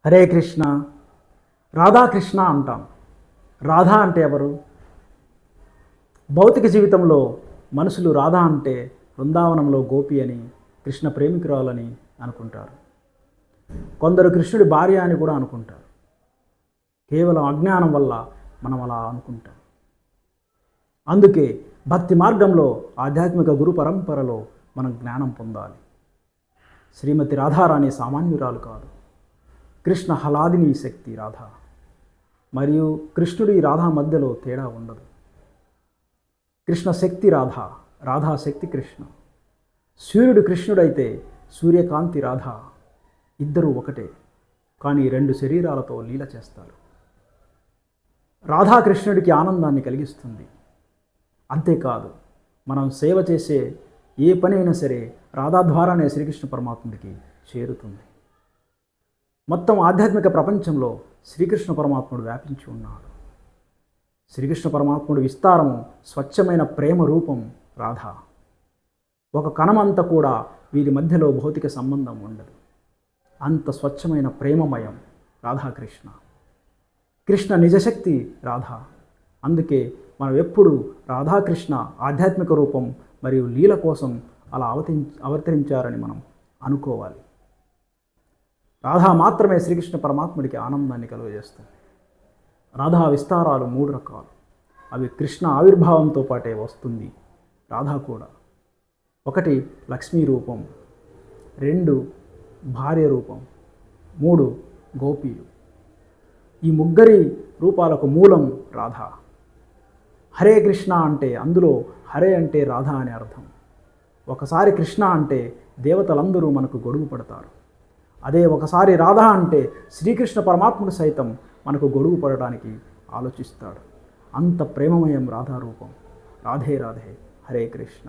హరే కృష్ణ. రాధాకృష్ణ అంటాం. రాధా అంటే ఎవరు? భౌతిక జీవితంలో మనుషులు రాధా అంటే బృందావనంలో గోపి అని, కృష్ణ ప్రేమికురాలని అనుకుంటారు. కొందరు కృష్ణుడి భార్య అని కూడా అనుకుంటారు. కేవలం అజ్ఞానం వల్ల మనం అలా అనుకుంటాం. అందుకే భక్తి మార్గంలో, ఆధ్యాత్మిక గురు పరంపరలో మనం జ్ఞానం పొందాలి. శ్రీమతి రాధారాణి సామాన్యురాలు కాదు. కృష్ణ హలాదిని శక్తి రాధ. మరియు కృష్ణుడి రాధా మధ్యలో తేడా ఉండదు. కృష్ణ శక్తి రాధ, రాధా శక్తి కృష్ణ. సూర్యుడు కృష్ణుడైతే సూర్యకాంతి రాధ. ఇద్దరూ ఒకటే, కానీ రెండు శరీరాలతో లీల చేస్తారు. రాధాకృష్ణుడికి ఆనందాన్ని కలిగిస్తుంది. అంతేకాదు, మనం సేవ చేసే ఏ పని అయినా సరే రాధా ద్వారానే శ్రీకృష్ణ పరమాత్ముడికి చేరుతుంది. మొత్తం ఆధ్యాత్మిక ప్రపంచంలో శ్రీకృష్ణ పరమాత్ముడు వ్యాపించి ఉన్నాడు. శ్రీకృష్ణ పరమాత్ముడు విస్తారము, స్వచ్ఛమైన ప్రేమ రూపం రాధ. ఒక కణమంతా కూడా వీరి మధ్యలో భౌతిక సంబంధం ఉండదు. అంత స్వచ్ఛమైన ప్రేమమయం రాధాకృష్ణ. కృష్ణ నిజశక్తి రాధ. అందుకే మనం ఎప్పుడు రాధాకృష్ణ ఆధ్యాత్మిక రూపం మరియు లీల కోసం అలా అవతరించారని మనం అనుకోవాలి. రాధా మాత్రమే శ్రీకృష్ణ పరమాత్ముడికి ఆనందాన్ని కలుగజేస్తుంది. రాధా విస్తారాలు 3 రకాలు. అవి కృష్ణ ఆవిర్భావంతో పాటే వస్తుంది రాధా కూడా. 1 లక్ష్మీ రూపం, 2 భార్య రూపం, 3 గోపీలు. ఈ ముగ్గురి రూపాలకు మూలం రాధా. హరే కృష్ణ అంటే అందులో హరే అంటే రాధా అని అర్థం. ఒకసారి కృష్ణ అంటే దేవతలందరూ మనకు గొడుగు పడతారు. అదే ఒకసారి రాధా అంటే శ్రీకృష్ణ పరమాత్ముడు సైతం మనకు గొడుగు పడడానికి ఆలోచిస్తాడు. అంత ప్రేమమయం రాధారూపం. రాధే రాధే. హరే కృష్ణ.